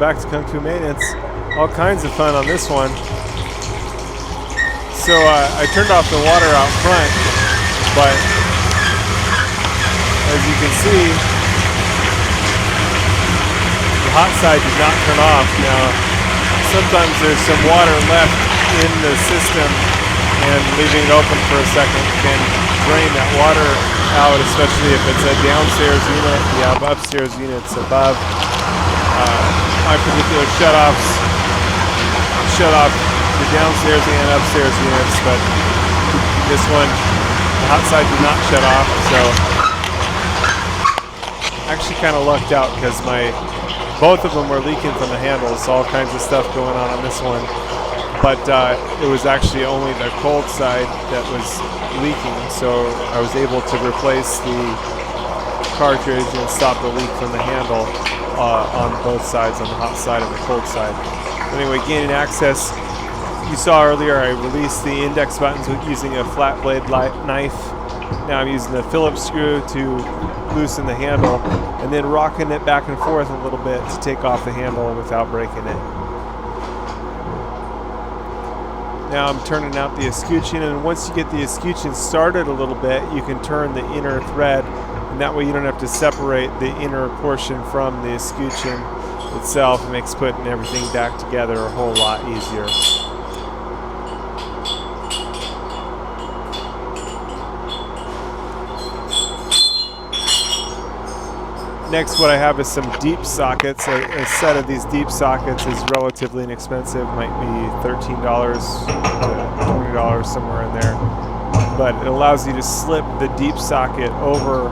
back to Kung Fu Maintenance. All kinds of fun on this one. So I turned off the water out front, but as you can see, the hot side did not turn off. Now, sometimes there's some water left in the system, and leaving it open for a second can drain that water out, especially if it's a downstairs unit. You have upstairs units above. My particular shutoffs shut off the downstairs and upstairs units, but this one, the hot side did not shut off, so I actually kind of lucked out because both of them were leaking from the handles, all kinds of stuff going on this one. But it was actually only the cold side that was leaking, so I was able to replace the cartridge and stop the leak from the handle on both sides, on the hot side and the cold side. Anyway, gaining access, you saw earlier I released the index buttons with using a flat blade knife. Now I'm using the Phillips screw to loosen the handle and then rocking it back and forth a little bit to take off the handle without breaking it. Now I'm turning out the escutcheon, and once you get the escutcheon started a little bit, you can turn the inner thread, and that way you don't have to separate the inner portion from the escutcheon itself. It makes putting everything back together a whole lot easier. Next, what I have is some deep sockets. A set of these deep sockets is relatively inexpensive, might be $13 to $20, somewhere in there. But it allows you to slip the deep socket over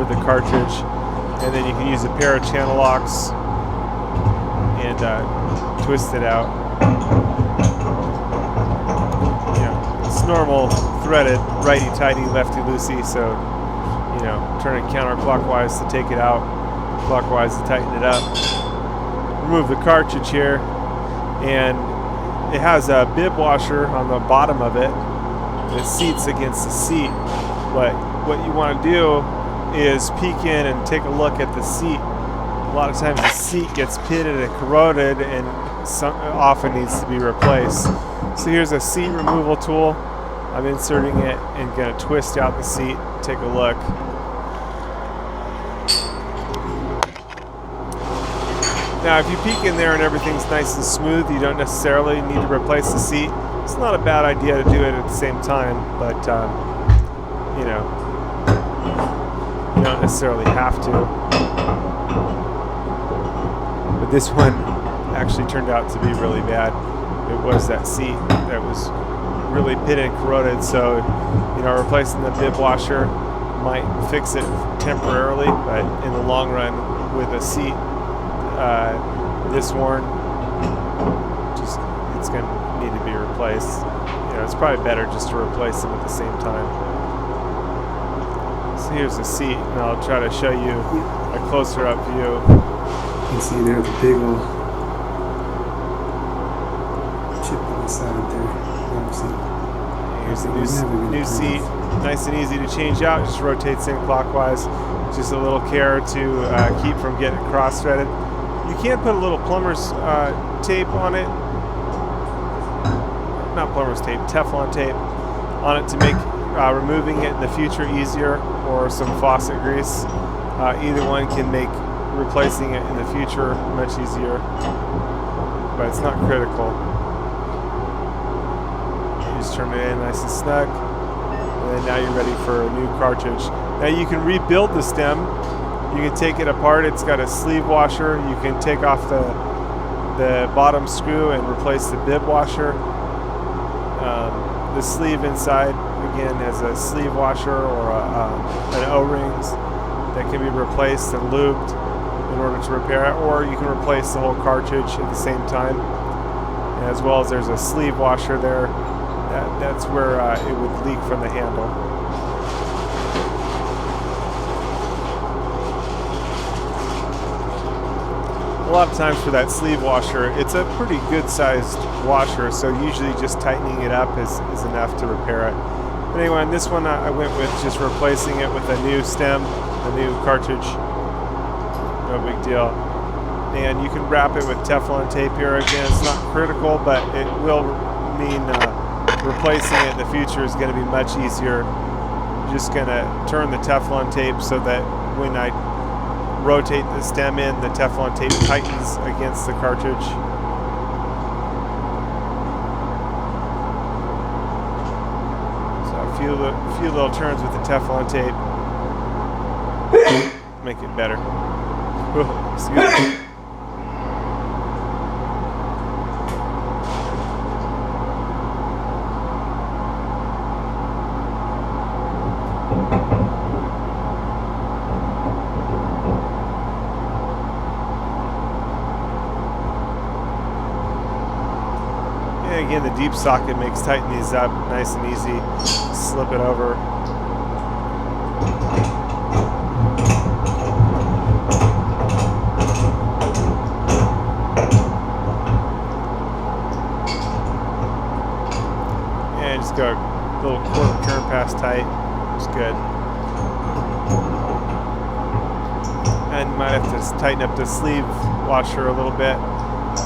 the cartridge, and then you can use a pair of channel locks and twist it out. It's normal threaded righty-tighty, lefty-loosey, so turn it counterclockwise to take it out, clockwise to tighten it up. Remove the cartridge here, and it has a bib washer on the bottom of it. It seats against the seat, but what you want to do is peek in and take a look at the seat. A lot of times the seat gets pitted and corroded and often needs to be replaced. So here's a seat removal tool. I'm inserting it and going to twist out the seat. Take a look. Now if you peek in there and everything's nice and smooth, you don't necessarily need to replace the seat. It's not a bad idea to do it at the same time, but you don't necessarily have to. But this one actually turned out to be really bad. It was that seat that was really pitted and corroded, so replacing the bib washer might fix it temporarily, but in the long run, with a seat this worn, it's going to need to be replaced. It's probably better just to replace them at the same time. So here's the seat, and I'll try to show you a closer up view. You can see there's a big old chip on the side there. Here's the new seat, nice and easy to change out, just rotates in clockwise. Just a little care to keep from getting cross-threaded. You can put a little plumber's tape on it, not plumber's tape, Teflon tape on it to make removing it in the future easier, or some faucet grease. Either one can make replacing it in the future much easier, but it's not critical. Just turn it in nice and snug, and then now you're ready for a new cartridge. Now you can rebuild the stem. You can take it apart. It's got a sleeve washer. You can take off the bottom screw and replace the bib washer. The sleeve inside again has a sleeve washer or an O-rings that can be replaced and lubed in order to repair it, or you can replace the whole cartridge at the same time. And as well as there's a sleeve washer there. That's where it would leak from the handle. A lot of times for that sleeve washer, it's a pretty good sized washer, so usually just tightening it up is enough to repair it. But anyway, on this one I went with just replacing it with a new stem, a new cartridge. No big deal. And you can wrap it with Teflon tape here. Again, it's not critical, but it will mean replacing it in the future is going to be much easier. Just going to turn the Teflon tape so that when I rotate the stem in, the Teflon tape tightens against the cartridge. So a few little turns with the Teflon tape make it better. Excuse me. And again, the deep socket makes tighten these up nice and easy. Slip it over. And just go a little quarter turn pass tight. It's good. And you might have to tighten up the sleeve washer a little bit.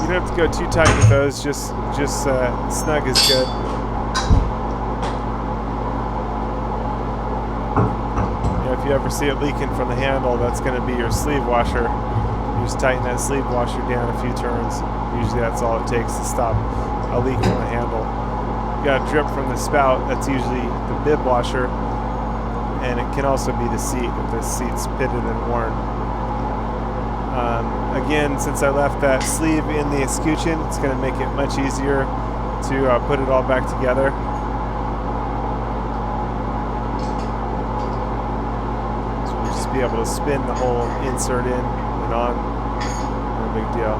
You don't have to go too tight with those, just snug is good. If you ever see it leaking from the handle, that's going to be your sleeve washer. You just tighten that sleeve washer down a few turns. Usually that's all it takes to stop a leak from the handle. You got a drip from the spout, that's usually the bib washer, and it can also be the seat if the seat's pitted and worn. Again, since I left that sleeve in the escutcheon, it's going to make it much easier to put it all back together. So we'll just be able to spin the whole insert in and on. No big deal.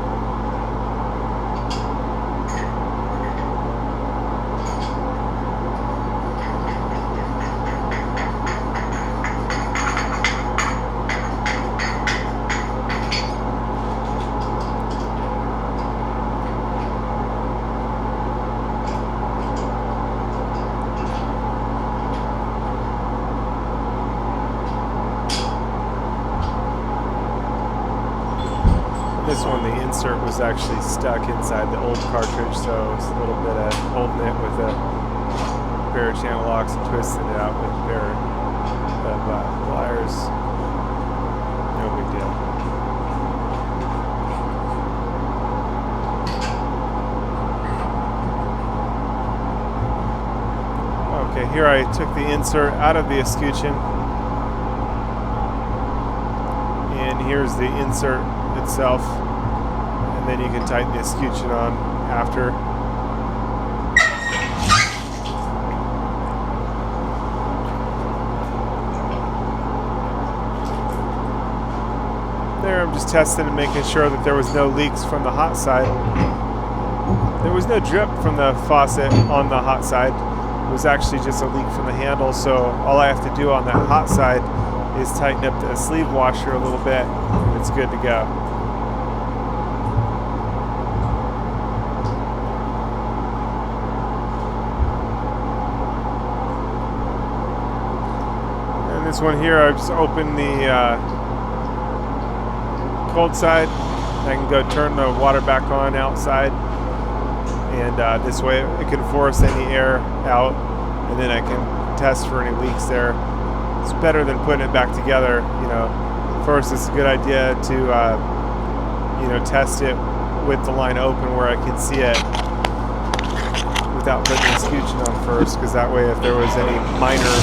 This one, the insert was actually stuck inside the old cartridge, so it's a little bit of holding it with a pair of channel locks and twisting it out with a pair of pliers. No big deal. Okay, here I took the insert out of the escutcheon, and here's the insert itself, and then you can tighten the escutcheon on after. There, I'm just testing and making sure that there was no leaks from the hot side. There was no drip from the faucet on the hot side. It was actually just a leak from the handle, so all I have to do on that hot side is tighten up the sleeve washer a little bit, and it's good to go. This one here, I've just opened the cold side. I can go turn the water back on outside, and this way it can force any air out, and then I can test for any leaks there. It's better than putting it back together. You know, first it's a good idea to you know, test it with the line open where I can see it without putting the escutcheon on first, because that way if there was any minor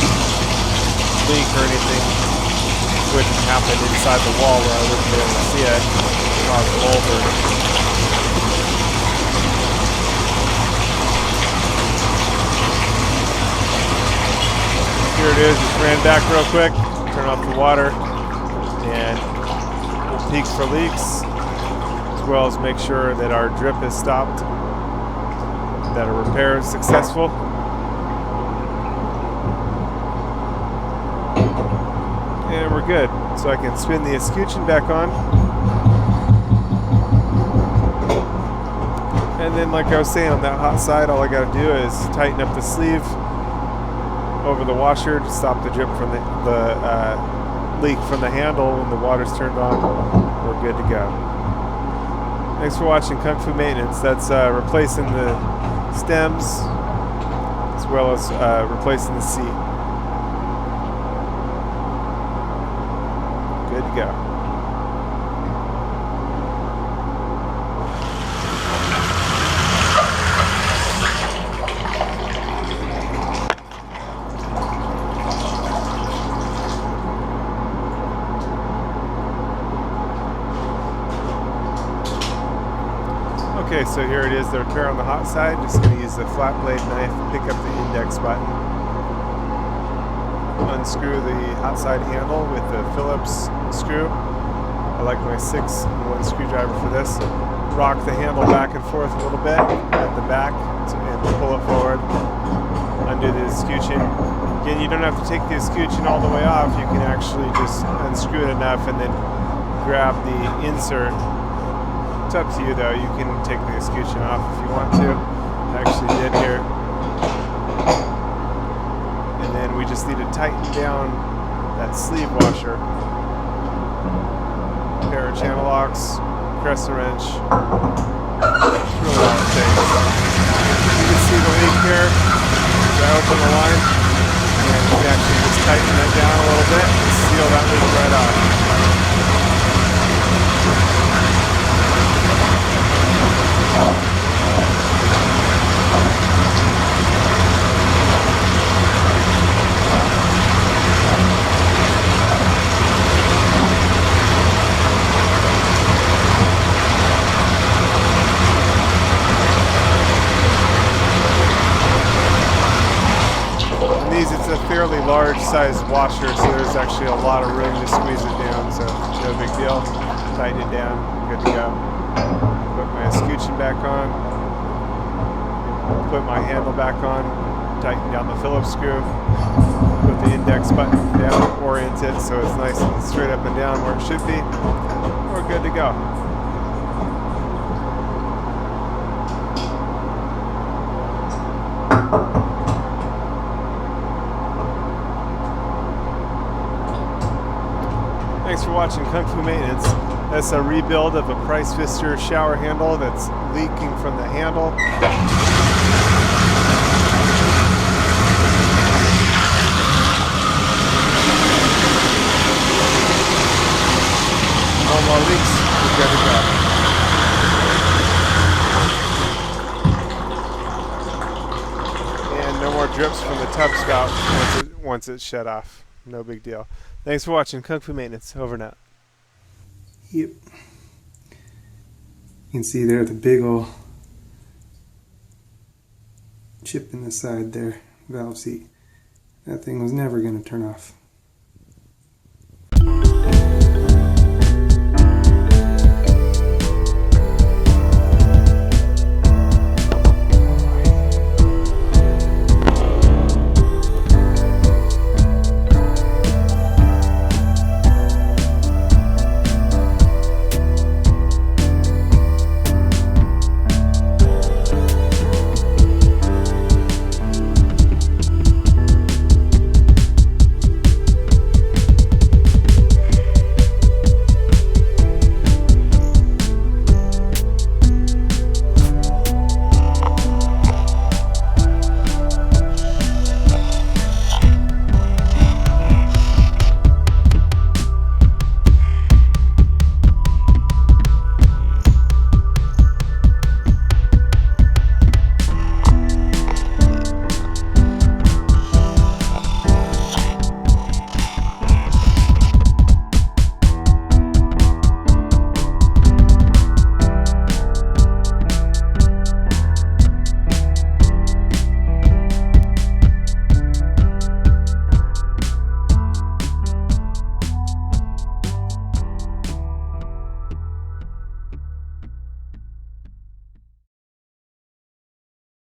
leak or anything, it wouldn't happen inside the wall where I wouldn't be able to see it, cause mold or here it is. Just ran back real quick, turn off the water, and we'll peek for leaks, as well as make sure that our drip is stopped, that a repair is successful. And we're good. So I can spin the escutcheon back on. And then, like I was saying, on that hot side, all I got to do is tighten up the sleeve over the washer to stop the drip from the leak from the handle when the water's turned on. We're good to go. Thanks for watching Kung Fu Maintenance. That's replacing the stems as well as replacing the seat. Good to go. Okay, so here it is, the repair on the hot side. Just going to use the flat blade knife, pick up the index button, unscrew the hot side handle with the Phillips screw. I like my 6-in-1 screwdriver for this. Rock the handle back and forth a little bit at the back and pull it forward. Undo the escutcheon. Again, you don't have to take the escutcheon all the way off. You can actually just unscrew it enough and then grab the insert. It's up to you though, you can take the escutcheon off if you want to. I actually did here. And then we just need to tighten down that sleeve washer. Pair of channel locks, press a wrench. That's really all it takes. You can see the leak here. I open the line and you can actually just tighten that down a little bit and seal that leak right off. It's a fairly large size washer, so there's actually a lot of room to squeeze it down, so no big deal. Tighten it down, good to go. Put my escutcheon back on, put my handle back on, tighten down the Phillips screw, put the index button down, orient it so it's nice and straight up and down where it should be. We're good to go. Thanks for watching Kung Fu Maintenance. That's a rebuild of a Pfister shower handle that's leaking from the handle. No more leaks, we're good to go. And no more drips from the tub spout once it's shut off. No big deal. Thanks for watching Kung Fu Maintenance. Over and out. Yep. You can see there the big old chip in the side there, valve seat. That thing was never going to turn off.